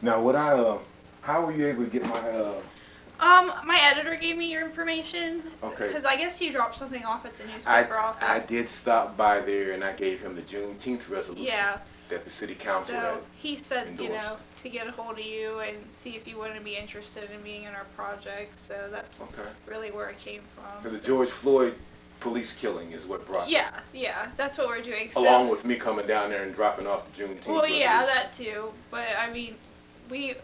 Now, how were you able to get my, My editor gave me your information okay. because I guess you dropped something off at the I, newspaper I office. did stop by there and I gave him the Juneteenth resolution Yeah. that the city council had So he said, endorsed. to get a hold of you and see if you wouldn't be interested in being in our project. So that's Okay. really where it came So from. the George Floyd police killing is what brought Yeah, yeah, that's what we're doing. So, along with me coming down there and dropping off the Juneteenth well, yeah, resolution. that too. But I mean, we,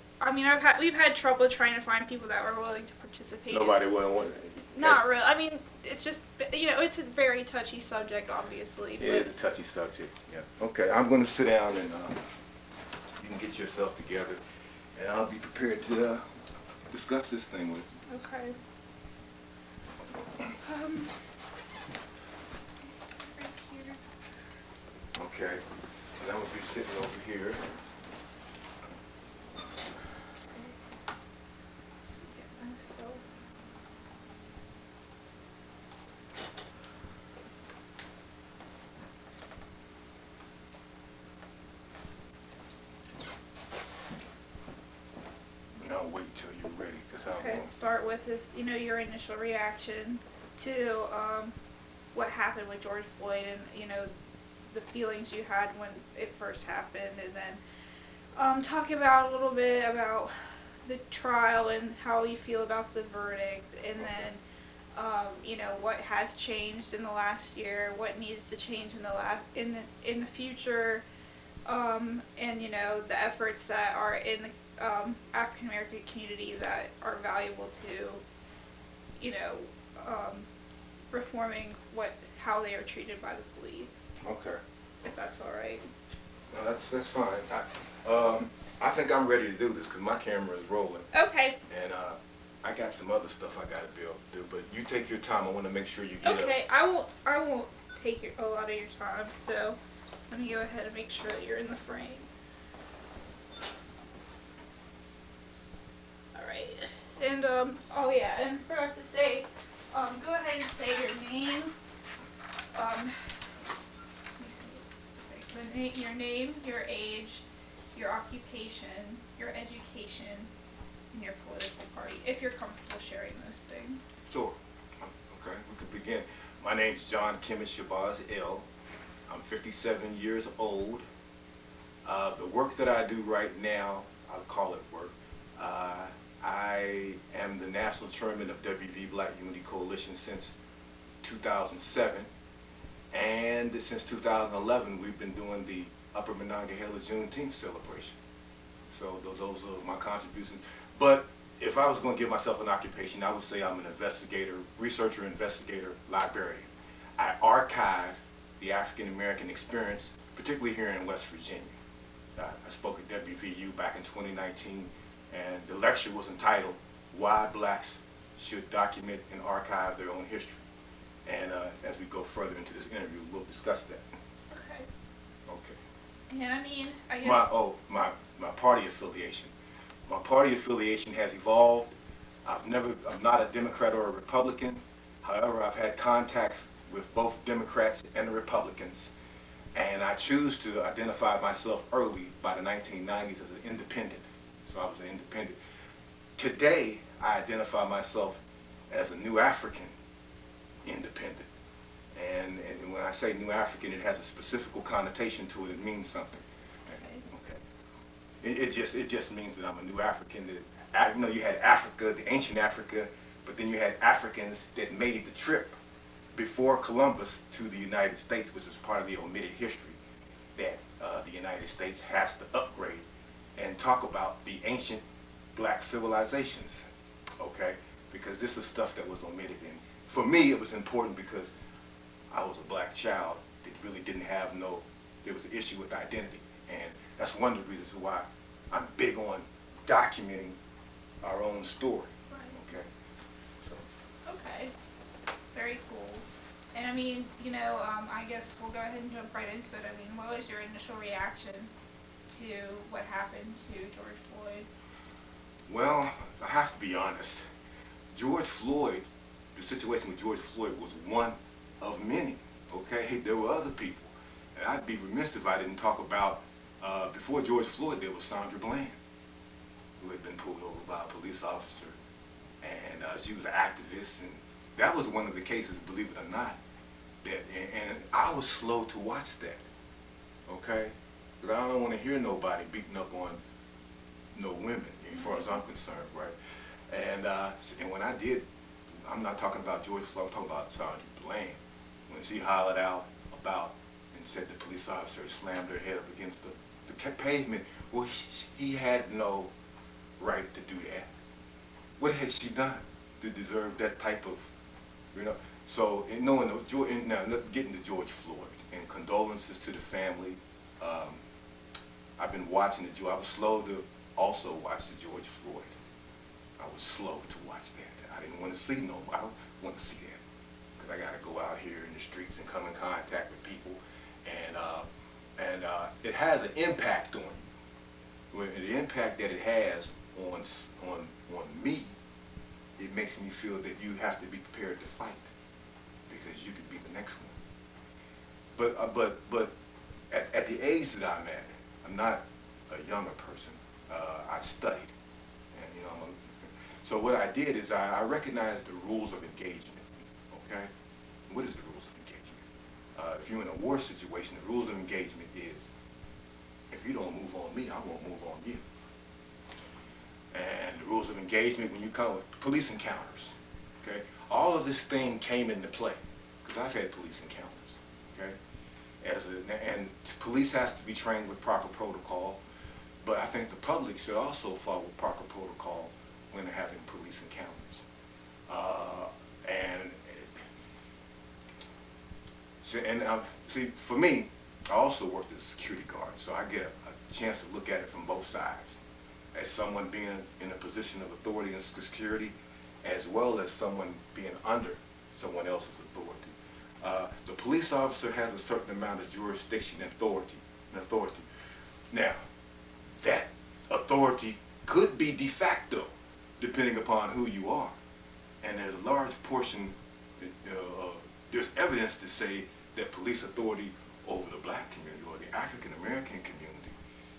we've had trouble trying to find people that were willing to participate. Nobody wouldn't want Not really. I mean, it's just it's a very touchy subject, obviously. it is a touchy subject. Yeah. Okay, I'm going to sit down and you can get yourself together, and I'll be prepared to discuss this thing with you. Okay. Right here. Okay, and I'm gonna be sitting over here. So, And I'll wait till you're ready, cause I'm okay. going. Start with this. Your initial reaction to what happened with George Floyd, and the feelings you had when it first happened, and then talk about a little bit about the trial and how you feel about the verdict, and then what has changed in the last year, what needs to change in the future, and the efforts that are in the African American community that are valuable to you know um, reforming how they are treated by the police, Okay. if that's all right. No, that's fine. I think I'm ready to do this because my camera is rolling, Okay. and I got some other stuff I gotta be able to do. But you take your time. I want to make sure you get up. Okay. I won't take a lot of your time, so let me go ahead and make sure that you're in the frame. All right. And oh yeah, and forgot to say, go ahead and say your name. Let me see. Your name, your age, your occupation, your education, and your political party, if you're comfortable sharing those things. Sure. Okay, we could begin. My name's JohnShabazz L. I'm 57 years old. The work that I do right now, I'll call it work. I am the national chairman of WV Black Unity Coalition since 2007, and since 2011 we've been doing the Upper Monongahela Juneteenth celebration. So those are my contributions. But if I was going to give myself an occupation, I would say I'm an investigator, researcher, investigator, librarian. I archive the African American experience, particularly here in West Virginia. I spoke at WVU back in 2019, and the lecture was entitled, Why Blacks Should Document and Archive Their Own History. And as we go further into this interview, we'll discuss that. Okay. Okay. And I mean, I guess. My party affiliation. My party affiliation has evolved. I'm not a Democrat or a Republican. However, I've had contacts with both Democrats and the Republicans, and I choose to identify myself early by the 1990s as an independent. So I was an independent. Today, I identify myself as a New African independent. And when I say New African, it has a specific connotation to it. It means something. Okay. It just means that I'm a New African. That, you had Africa, the ancient Africa, but then you had Africans that made the trip before Columbus to the United States, which was part of the omitted history that the United States has to upgrade and talk about the ancient black civilizations, okay? Because this is stuff that was omitted. And for me, it was important because I was a black child that really didn't have there was an issue with identity. And that's one of the reasons why I'm big on documenting our own story, Right. okay? So. Okay. Very cool. And I mean, I guess we'll go ahead and jump right into it. I mean, what was your initial reaction to what happened to George Floyd? Well, I have to be honest. George Floyd, the situation with George Floyd was one of many, okay? There were other people. And I'd be remiss if I didn't talk about Before George Floyd, there was Sandra Bland, who had been pulled over by a police officer, and she was an activist, and that was one of the cases, believe it or not, that, and I was slow to watch that, okay? Because I don't want to hear nobody beating up on no women, as far as I'm concerned, right? And when I did, I'm not talking about George Floyd, I'm talking about Sandra Bland, when she hollered out about and said the police officer slammed her head up against the pavement. Well, he had no right to do that. What had she done to deserve that type of, you know? So, in knowing, now getting to George Floyd, and condolences to the family. I've been watching I was slow to also watch the George Floyd. I was slow to watch that. I didn't want to see I don't want to see that. Because I got to go out here in the streets and come in contact with people. And it has an impact on you. The impact that it has on me, it makes me feel that you have to be prepared to fight, because you could be the next one. But at the age that I'm at, I'm not a younger person. I studied, and so what I did is I recognized the rules of engagement. Okay, what is the rules of engagement? If you're in a war situation, the rules of engagement is, if you don't move on me, I won't move on you. And the rules of engagement when you come with police encounters, okay? All of this thing came into play, because I've had police encounters, okay? And police has to be trained with proper protocol, but I think the public should also follow proper protocol when they're having police encounters. See, for me, I also worked as a security guard, so I get a chance to look at it from both sides. As someone being in a position of authority and security, as well as someone being under someone else's authority. The police officer has a certain amount of jurisdiction and authority. Now, that authority could be de facto, depending upon who you are. And there's a large portion, there's evidence to say that police authority over the black community or the African American community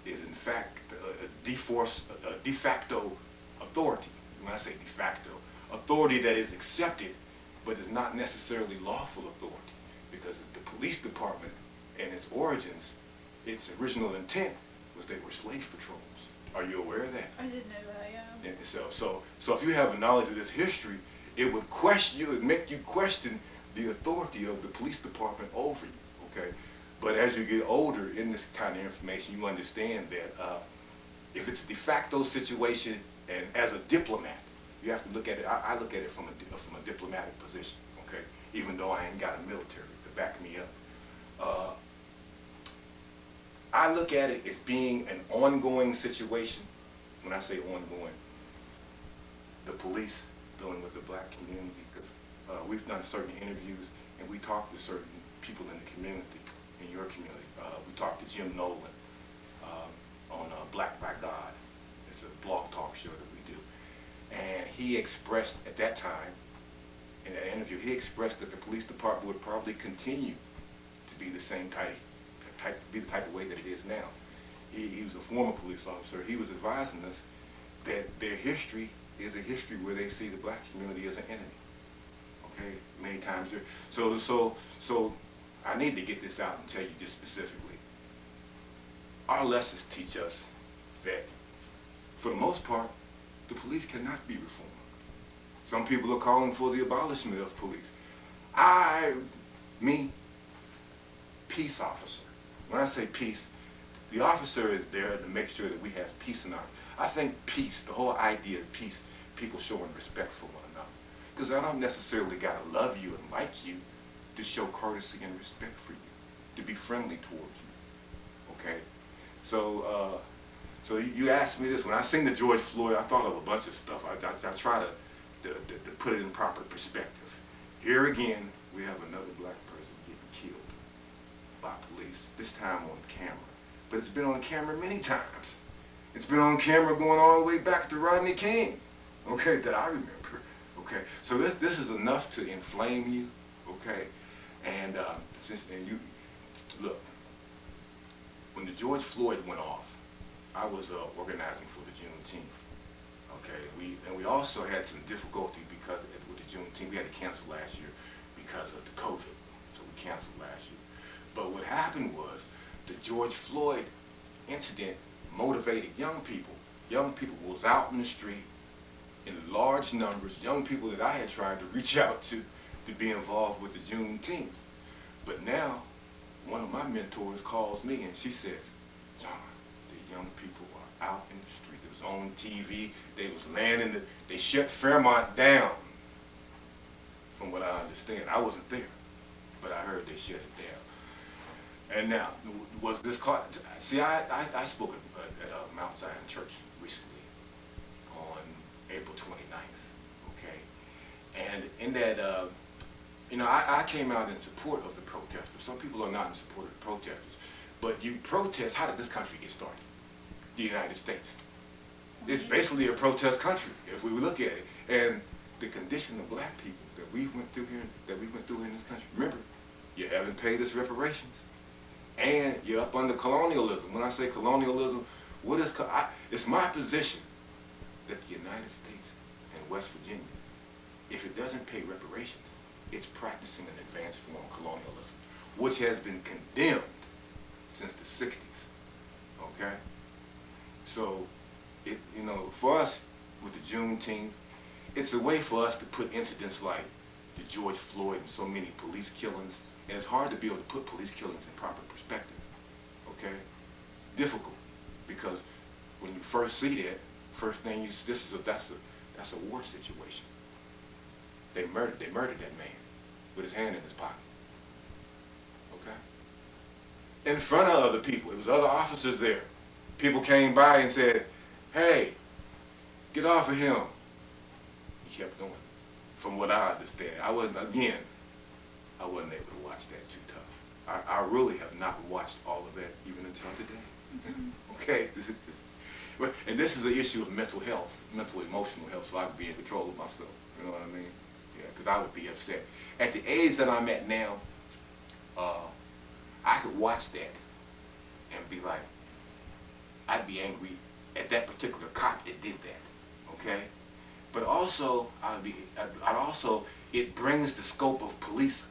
is in fact a de facto authority. When I say de facto, authority that is accepted but is not necessarily lawful authority, because the police department and its origins, its original intent was they were slave patrols. Are you aware of that? I didn't know that, yeah. So if you have a knowledge of this history, it would make you question the authority of the police department over you, okay? But as you get older in this kind of information, you understand that if it's a de facto situation, and as a diplomat, you have to look at it, I look at it from a diplomatic position, okay? Even though I ain't got a military to back me up. I look at it as being an ongoing situation. When I say ongoing, the police dealing with the black community, because we've done certain interviews and we talked to certain people in the community, in your community. We talked to Jim Nolan on Black by God. It's a blog talk show that we do. And he expressed at that time, in that interview, he expressed that the police department would probably continue to be the same type of way that it is now. He was a former police officer. He was advising us that their history is a history where they see the black community as an enemy. Okay, many times they're, so I need to get this out and tell you just specifically. Our lessons teach us that, for the most part, the police cannot be reformed. Some people are calling for the abolishment of police. Peace officer. When I say peace, the officer is there to make sure that we have peace in our, I think peace, the whole idea of peace, people showing respect for one another. Because I don't necessarily got to love you and like you to show courtesy and respect for you, to be friendly towards you, okay? So you asked me this. When I sing the George Floyd, I thought of a bunch of stuff. I try to put it in proper perspective. Here again, we have another black person getting killed by police, this time on camera. But it's been on camera many times. It's been on camera going all the way back to Rodney King, okay, that I remember, okay? So this is enough to inflame you, okay? And you, look, when the George Floyd went off, I was organizing for the Juneteenth. Okay, we also had some difficulty because with the Juneteenth we had to cancel last year because of the COVID, so we canceled last year. But what happened was the George Floyd incident motivated young people. Young people was out in the street in large numbers, young people that I had tried to reach out to be involved with the Juneteenth. But now, one of my mentors calls me and she says, John, the young people are out in the street. It was on TV, they was laying in they shut Fairmont down, from what I understand. I wasn't there, but I heard they shut it down. And now, was this caught? See, I spoke at Mount Zion Church recently on April 29th, okay? And in that, you know, I came out in support of the protesters. Some people are not in support of the protesters. But you protest, how did this country get started? The United States. It's basically a protest country, if we look at it. And the condition of black people that we went through here, in this country, remember, you haven't paid us reparations. And you're up under colonialism. When I say colonialism, what is, it's my position that the United States and West Virginia, if it doesn't pay reparations, it's practicing an advanced form of colonialism, which has been condemned since the 60s, okay? So, you know, for us with the Juneteenth, it's a way for us to put incidents like the George Floyd and so many police killings, and it's hard to be able to put police killings in proper perspective, okay? Difficult, because when you first see that, first thing you see, that's a war situation. They murdered that man with his hand in his pocket, okay? In front of other people, there was other officers there. People came by and said, hey, get off of him. He kept going. From what I understand, I wasn't able to watch that too tough. I really have not watched all of that even until today. Okay, and this is an issue of mental health, mental emotional health, so I can be in control of myself. You know what I mean? Yeah, because I would be upset. At the age that I'm at now, I could watch that and be like, I'd be angry at that particular cop that did that, okay? But also, it brings the scope of police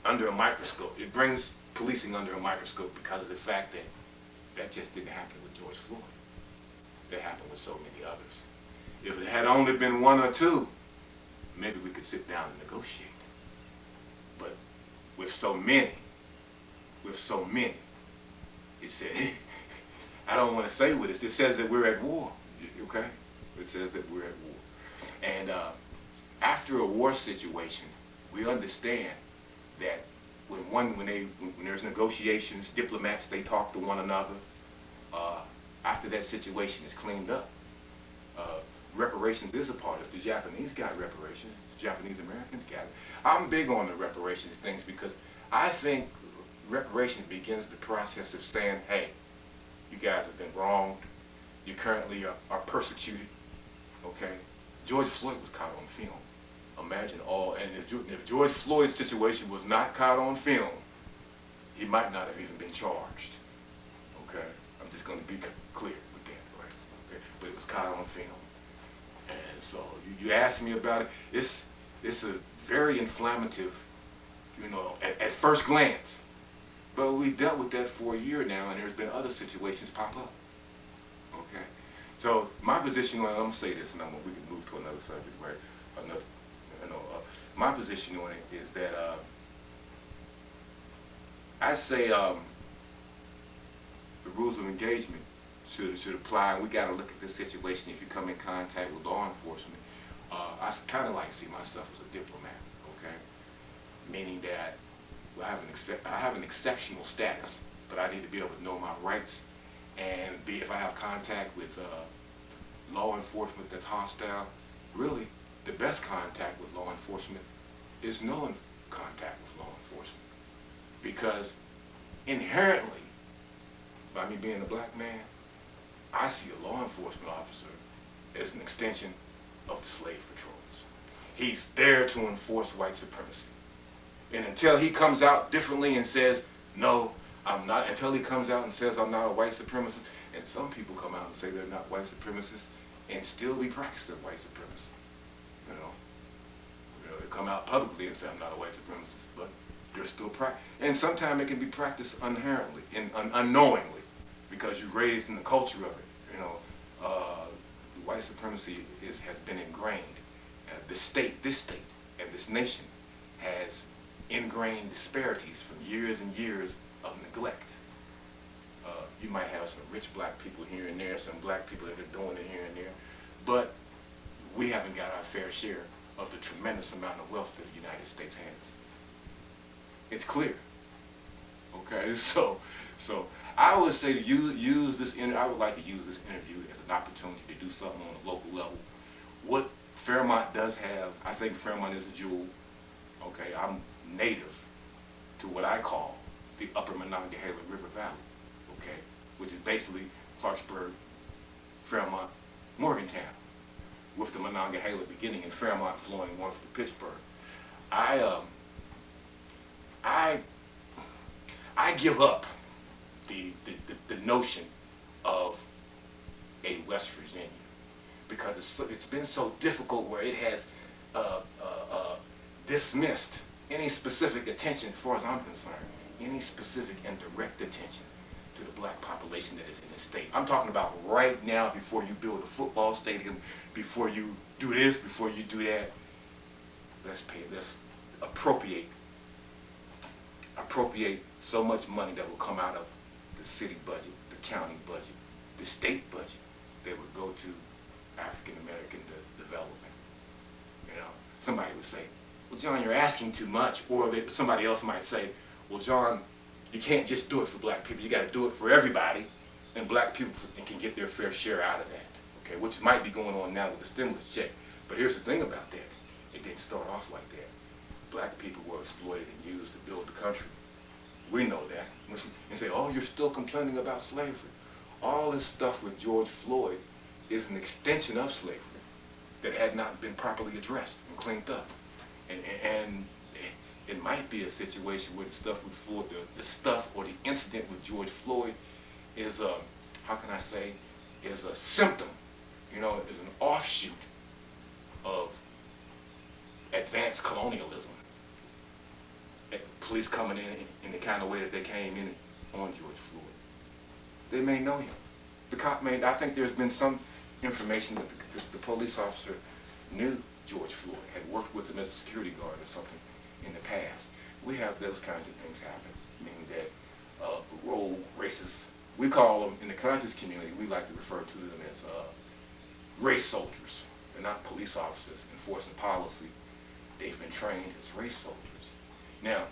under a microscope. It brings policing under a microscope because of the fact that that just didn't happen with George Floyd. That happened with so many others. If it had only been one or two, maybe we could sit down and negotiate. But with so many, it said, I don't want to say what it says that we're at war, okay? It says that we're at war. And after a war situation, we understand that when there's negotiations, diplomats, they talk to one another. After that situation is cleaned up, reparations is a part of it. The Japanese got reparations. The Japanese Americans got it. I'm big on the reparations things because I think reparations begins the process of saying, hey, you guys have been wronged. You currently are persecuted, okay? George Floyd was caught on film. Imagine and if George Floyd's situation was not caught on film, he might not have even been charged, okay? I'm just going to be clear with that, right? Okay? But it was caught on film. And so you asked me about it. It's a very inflammative, you know, at first glance. But we dealt with that for a year now, and there's been other situations pop up, okay? So my position on it, I'm going to say this, and we can move to another subject, right? My position on it is that I say the rules of engagement should apply, and we got to look at this situation. If you come in contact with law enforcement, I kind of like to see myself as a diplomat, okay? Meaning that I have an exceptional status, but I need to be able to know my rights, and if I have contact with law enforcement that's hostile, really the best contact with law enforcement is no contact with law enforcement. Because inherently, by me being a black man, I see a law enforcement officer as an extension of the slave patrols. He's there to enforce white supremacy. And until he comes out differently and says, no, I'm not, until he comes out and says I'm not a white supremacist. And some people come out and say they're not white supremacists and still be practicing white supremacy. You know, they come out publicly and say I'm not a white supremacist, but they're still practicing. And sometimes it can be practiced inherently and unknowingly because you're raised in the culture of it. You know, white supremacy has been ingrained. This state, and this nation has ingrained disparities from years and years of neglect. You might have some rich black people here and there, some black people that are doing it here and there, but we haven't got our fair share of the tremendous amount of wealth that the United States has. It's clear. Okay, so I would say to use this. I would like to use this interview as an opportunity to do something on a local level. What Fairmont does have, I think Fairmont is a jewel. Okay, I'm native to what I call the Upper Monongahela River Valley. Okay, which is basically Clarksburg, Fairmont, Morgantown, with the Monongahela beginning in Fairmont flowing north to Pittsburgh. I give up the notion of a West Virginia because it's been so difficult where it has dismissed any specific attention, as far as I'm concerned, any specific and direct attention to the black population that is in the state. I'm talking about right now, before you build a football stadium, before you do this, before you do that, let's appropriate so much money that will come out of the city budget, the county budget, the state budget, that would go to African American development. You know, somebody would say, well, John, you're asking too much. Or somebody else might say, well, John, you can't just do it for black people. You got to do it for everybody, and black people can get their fair share out of that. Okay, which might be going on now with the stimulus check. But here's the thing about that. It didn't start off like that. Black people were exploited and used to build the country. We know that. And say, oh, you're still complaining about slavery. All this stuff with George Floyd is an extension of slavery that had not been properly addressed and cleaned up. And it might be a situation where the stuff or the incident with George Floyd is a, how can I say, is a symptom, you know, is an offshoot of advanced colonialism. Police coming in the kind of way that they came in on George Floyd. They may know him. The cop may, I think there's been some information that the police officer knew George Floyd, had worked with him as a security guard or something in the past. We have those kinds of things happen, meaning that rogue racists, we call them, in the conscious community, we like to refer to them as race soldiers. They're not police officers enforcing policy. They've been trained as race soldiers. Now,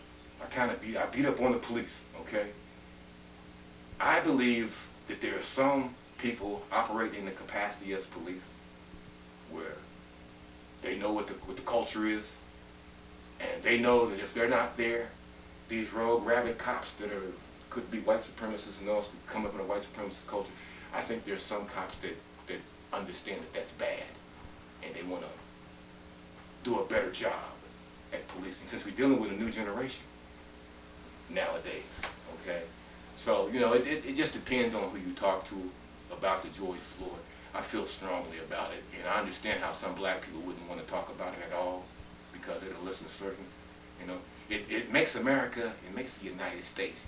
I beat up on the police, okay? I believe that there are some people operating in the capacity as police where they know what the culture is, and they know that if they're not there, these rogue, rabid cops that could be white supremacists and also come up in a white supremacist culture, I think there's some cops that understand that that's bad, and they want to do a better job at policing, since we're dealing with a new generation nowadays, okay? So, you know, it just depends on who you talk to about the George Floyd. I feel strongly about it, and I understand how some black people wouldn't want to talk about it at all because it'll listen certain, you know. It makes America, it makes the United States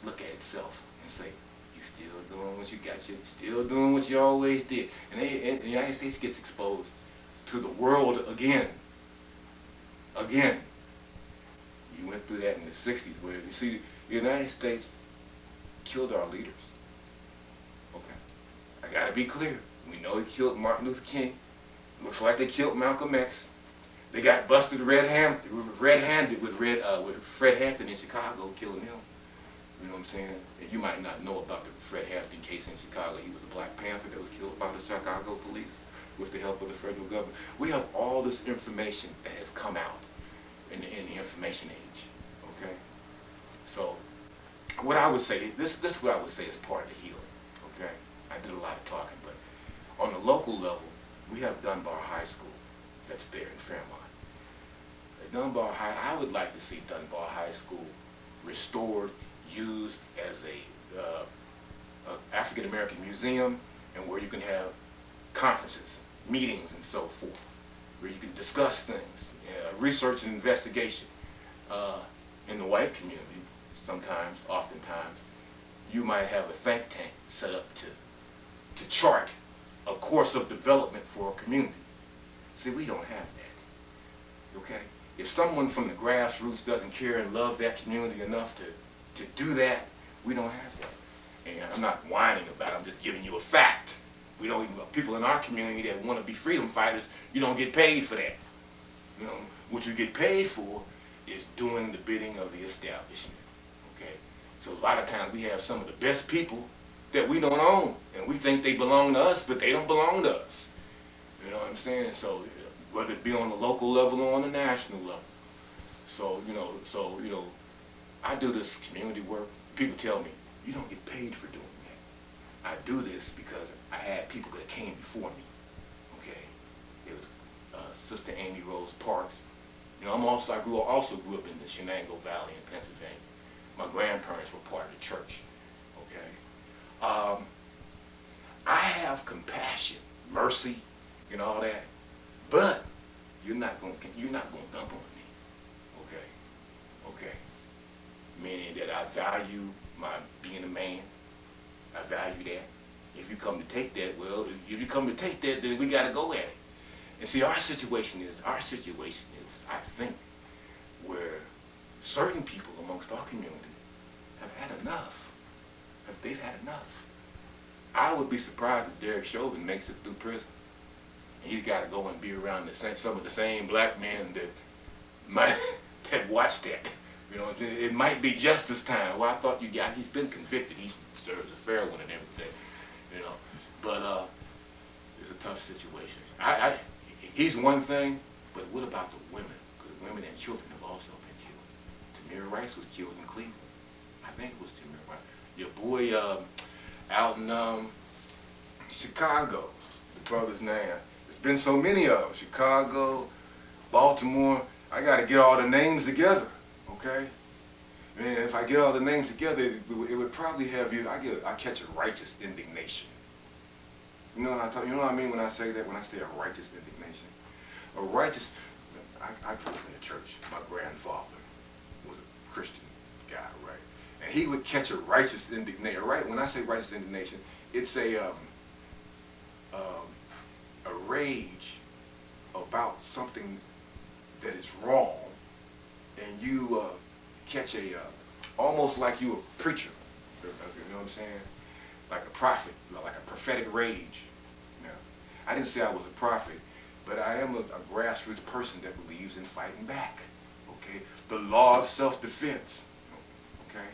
look at itself and say, you still doing what you got, you still doing what you always did. And the United States gets exposed to the world again. Again. You went through that in the 60s where, you see, the United States killed our leaders. Okay. I gotta be clear. We know they killed Martin Luther King. Looks like they killed Malcolm X. They got busted red-handed with Fred Hampton in Chicago, killing him. You know what I'm saying? And you might not know about the Fred Hampton case in Chicago. He was a Black Panther that was killed by the Chicago police with the help of the federal government. We have all this information that has come out in the information age, okay? So, what I would say, this is what I would say is part of the healing, okay? I did a lot of talking, but on the local level, we have Dunbar High School that's there in Fairmont. At Dunbar High, I would like to see Dunbar High School restored, used as a African American museum, and where you can have conferences, meetings, and so forth, where you can discuss things, research and investigation. In the white community, sometimes, oftentimes, you might have a think tank set up to chart a course of development for a community. See, we don't have that, okay? If someone from the grassroots doesn't care and love that community enough to do that, we don't have that. And I'm not whining about it, I'm just giving you a fact. We don't even, people in our community that want to be freedom fighters, you don't get paid for that. You know, what you get paid for is doing the bidding of the establishment, okay? So a lot of times we have some of the best people that we don't own, and we think they belong to us, but they don't belong to us. You know what I'm saying? And so whether it be on the local level or on the national level. So, you know, I do this community work. People tell me, you don't get paid for doing that. I do this because I had people that came before me, okay? It was Sister Amy Rose Parks. You know, I also grew up in the Shenango Valley in Pennsylvania. My grandparents were part of the church, okay? I have compassion, mercy, and all that, but you're not gonna dump on me, okay? Meaning that I value my being a man. I value that. If you come to take that, well, if you come to take that, then we got to go at it. And see, our situation is, I think, where certain people amongst our community have had enough. They've had enough. I would be surprised if Derek Chauvin makes it through prison. And he's got to go and be around some of the same black men that watched that. You know, it might be justice time. Well, I thought he's been convicted. He serves a fair one and everything, you know. But it's a tough situation. He's one thing, but what about the women? Because women and children have also been killed. Tamir Rice was killed in Cleveland. I think it was Tamir Rice. Your boy out in Chicago, the brother's name. There's been so many of them. Chicago, Baltimore. I got to get all the names together. Okay, and if I get all the names together, it would probably have you. I catch a righteous indignation. You know what I mean when I say that? When I say a righteous indignation, a righteous. I grew up in the church. My grandfather was a Christian guy, right? And he would catch a righteous indignation. Right? When I say righteous indignation, it's a rage about something that is wrong. And you catch almost like you a preacher, you know what I'm saying? Like a prophet, like a prophetic rage. You know, I didn't say I was a prophet, but I am a grassroots person that believes in fighting back, okay? The law of self-defense, okay?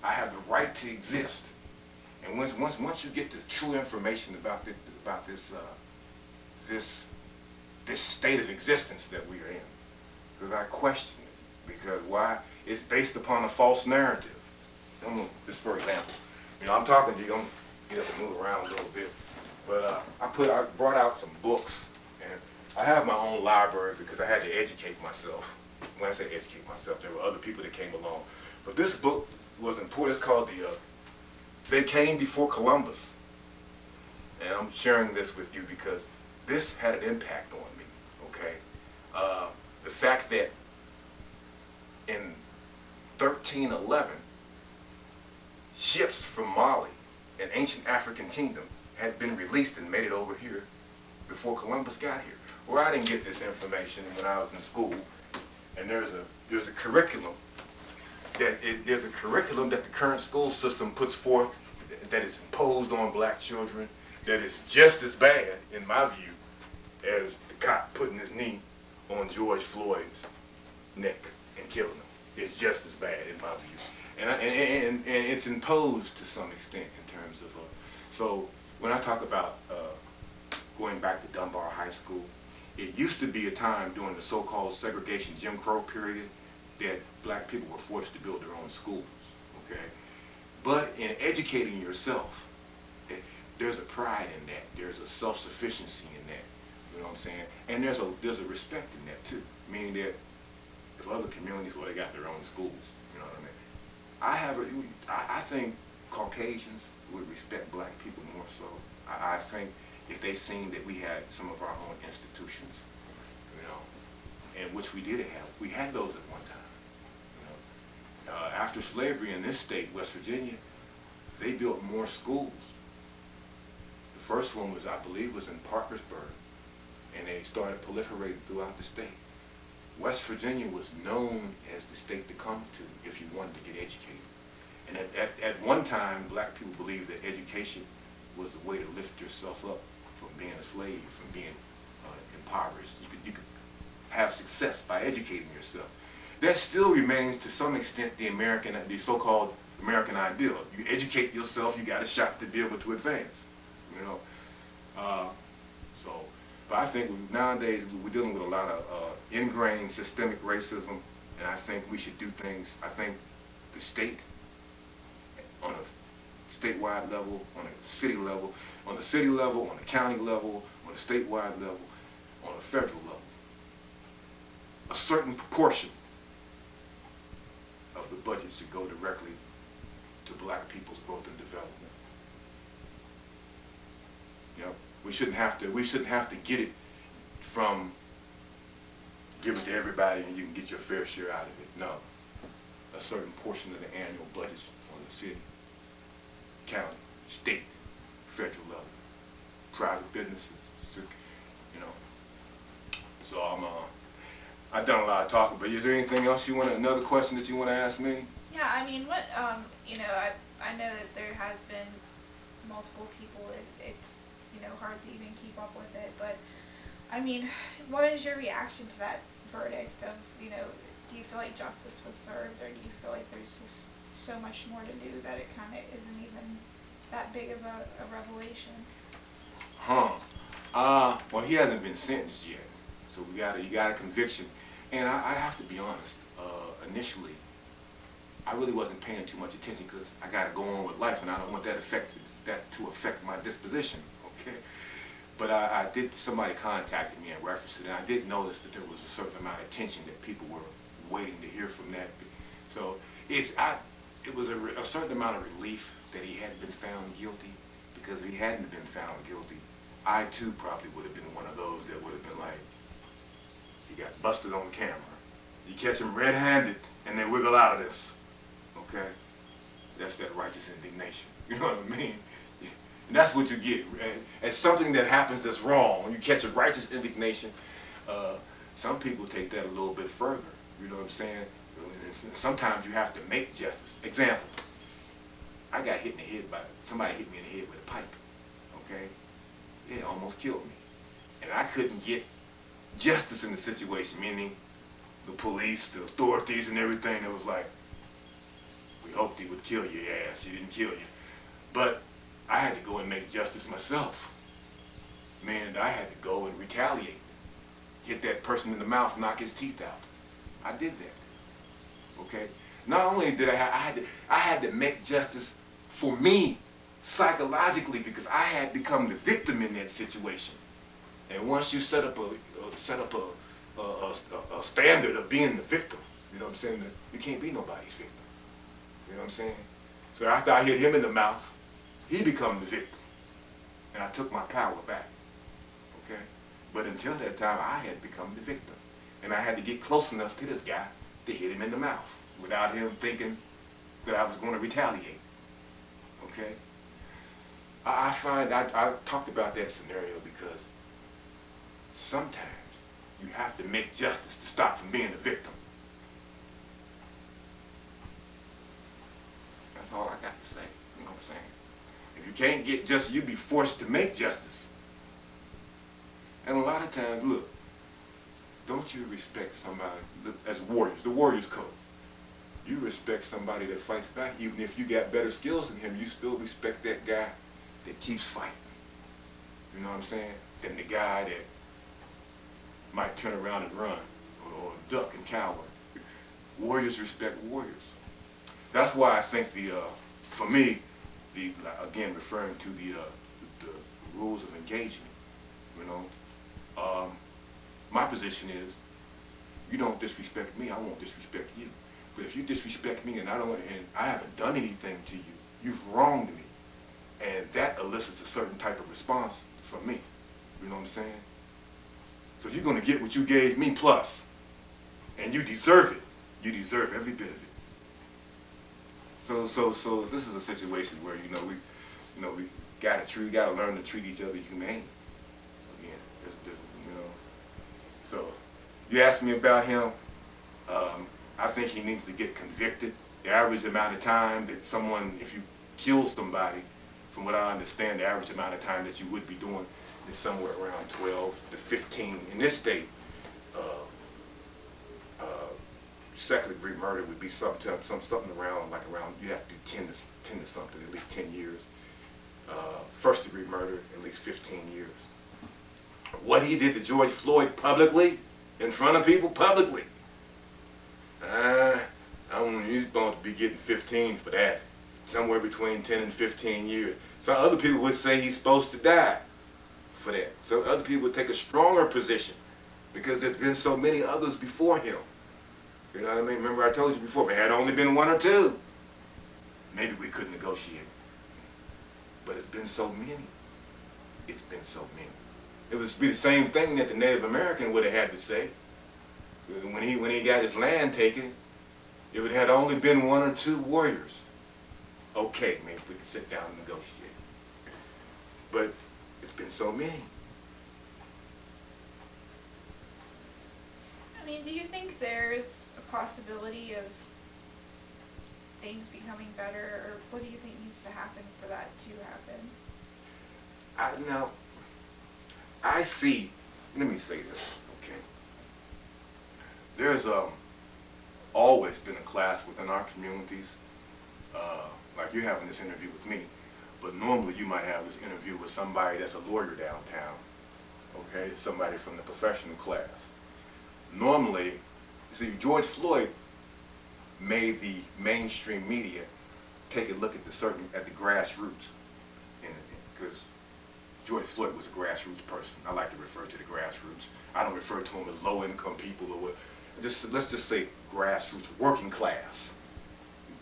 I have the right to exist. And once you get the true information about this state of existence that we are in, because I question it. Because why? It's based upon a false narrative. Just for example, you know, I'm talking to you, I'm get up and move around a little bit, but I brought out some books, and I have my own library because I had to educate myself. When I say educate myself, there were other people that came along. But this book was important. It's called They Came Before Columbus. And I'm sharing this with you because this had an impact on me, okay? The fact that in 1311, ships from Mali, an ancient African kingdom, had been released and made it over here before Columbus got here. Well, I didn't get this information when I was in school, and there's a curriculum that the current school system puts forth that is imposed on black children that is just as bad, in my view, as the cop putting his knee on George Floyd's neck and killing him. It's just as bad in my view, and it's imposed to some extent in terms of. So when I talk about going back to Dunbar High School, it used to be a time during the so-called segregation Jim Crow period that black people were forced to build their own schools. Okay, but in educating yourself, there's a pride in that. There's a self-sufficiency in that. You know what I'm saying? And there's a respect in that too, meaning that if other communities, well, they got their own schools, you know what I mean? I think Caucasians would respect black people more so. I think if they seen that we had some of our own institutions, you know, in which we did have. We had those at one time. You know, after slavery in this state, West Virginia, they built more schools. The first one was, I believe, was in Parkersburg, and they started proliferating throughout the state. West Virginia was known as the state to come to if you wanted to get educated. And at one time, black people believed that education was the way to lift yourself up from being a slave, from being impoverished. You could have success by educating yourself. That still remains to some extent the so-called American ideal. You educate yourself, you got a shot to be able to advance. You know, but I think nowadays we're dealing with a lot of ingrained systemic racism, and I think we should do things. I think the state, on a statewide level, on a city level, on the city level, on the county level, on a statewide level, on a federal level, a certain proportion of the budget should go directly to black people's growth and development. You know, we shouldn't have to get it from give it to everybody and you can get your fair share out of it. No. A certain portion of the annual budget on the city, county, state, federal level, private businesses, you know. So I've done a lot of talking, but is there anything else another question that you want to ask me? Yeah, I mean, what, you know, I know that there has been multiple people, it's, you know, hard to even keep up with it, but, I mean, what is your reaction to that verdict of, you know, do you feel like justice was served, or do you feel like there's just so much more to do that it kind of isn't even that big of a revelation? Well, he hasn't been sentenced yet, so you got a conviction, and I have to be honest. Initially, I really wasn't paying too much attention because I got to go on with life, and I don't want that to affect my disposition. Okay, but somebody contacted me in reference to that. I did notice that there was a certain amount of attention that people were waiting to hear from that. So it was a certain amount of relief that he hadn't been found guilty, because if he hadn't been found guilty, I too probably would have been one of those that would have been like, he got busted on camera. You catch him red-handed and they wiggle out of this. Okay? That's that righteous indignation. You know what I mean? And that's what you get. And something that happens that's wrong, when you catch a righteous indignation, some people take that a little bit further. You know what I'm saying? Sometimes you have to make justice. Example, I got hit in the head somebody hit me in the head with a pipe. Okay? It almost killed me. And I couldn't get justice in the situation, meaning the police, the authorities and everything. It was like, we hoped he would kill your ass. He didn't kill you. But I had to go and make justice myself. Man, I had to go and retaliate. Hit that person in the mouth, knock his teeth out. I did that. Okay? Not only did I had to make justice for me psychologically, because I had become the victim in that situation. And once you set up a standard of being the victim, you know what I'm saying? You can't be nobody's victim. You know what I'm saying? So after I hit him in the mouth, he became the victim. And I took my power back. Okay? But until that time, I had become the victim. And I had to get close enough to this guy to hit him in the mouth without him thinking that I was going to retaliate. Okay? I talked about that scenario because sometimes you have to make justice to stop from being a victim. That's all I got to say. You know what I'm saying? If you can't get justice, you'll be forced to make justice. And a lot of times, look, don't you respect somebody as warriors, the Warriors Code. You respect somebody that fights back, even if you got better skills than him, you still respect that guy that keeps fighting. You know what I'm saying? Than the guy that might turn around and run, or duck and cower. Warriors respect warriors. That's why I think for me, again referring to the rules of engagement, you know, my position is, you don't disrespect me, I won't disrespect you. But if you disrespect me and I haven't done anything to you, you've wronged me. And that elicits a certain type of response from me. You know what I'm saying? So you're going to get what you gave me plus. And you deserve it. You deserve every bit of it. So this is a situation where, we gotta learn to treat each other humane. Again, So you asked me about him. I think he needs to get convicted. The average amount of time that if you kill somebody, from what I understand, the average amount of time that you would be doing is somewhere around 12 to 15. In this state, second degree murder would be something around you have to do 10 to something, at least 10 years. First degree murder, at least 15 years. What he did to George Floyd publicly, in front of people, publicly, he's supposed to be getting 15 for that. Somewhere between 10 and 15 years. Some other people would say he's supposed to die for that. So other people would take a stronger position because there's been so many others before him. You know what I mean? Remember I told you before, if it had only been one or two, maybe we could negotiate. But it's been so many. It's been so many. It would be the same thing that the Native American would have had to say. When he got his land taken, if it had only been one or two warriors, okay, maybe we could sit down and negotiate. But it's been so many. I mean, do you think there's a possibility of things becoming better, or what do you think needs to happen for that to happen? Now, I see, let me say this, okay? There's always been a class within our communities, like you're having this interview with me, but normally you might have this interview with somebody that's a lawyer downtown, okay? Somebody from the professional class. Normally, see, George Floyd made the mainstream media take a look at the grassroots, because George Floyd was a grassroots person. I like to refer to the grassroots. I don't refer to them as low-income people or what. Let's just say grassroots, working class,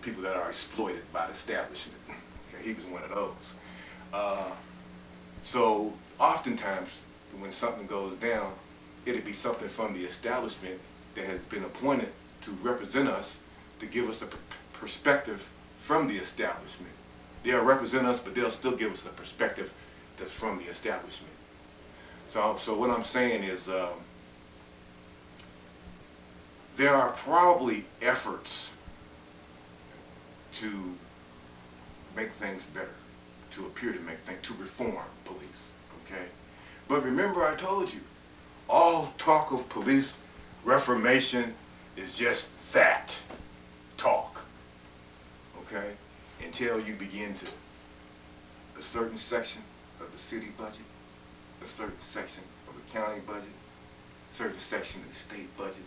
people that are exploited by the establishment. Okay, he was one of those. So oftentimes, when something goes down, it'd be something from the establishment that has been appointed to represent us, to give us a perspective from the establishment. They'll represent us, but they'll still give us a perspective that's from the establishment. So what I'm saying is, there are probably efforts to make things better, to appear to make things, to reform police, okay? But remember I told you, all talk of police reformation is just that, talk, okay? Until you begin to, a certain section of the city budget, a certain section of the county budget, a certain section of the state budget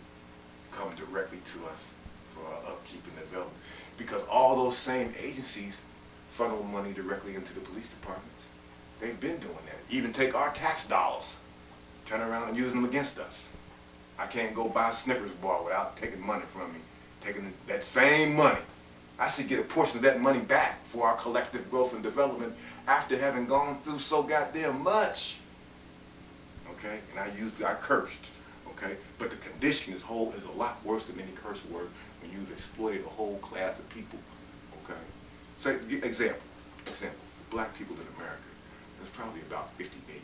come directly to us for our upkeep and development. Because all those same agencies funnel money directly into the police departments. They've been doing that. Even take our tax dollars, turn around and use them against us. I can't go buy a Snickers bar without taking money from me. Taking that same money. I should get a portion of that money back for our collective growth and development after having gone through so goddamn much. Okay? And I cursed. Okay? But the condition is a lot worse than any curse word when you've exploited a whole class of people. Okay? So, example, black people in America, there's probably about 58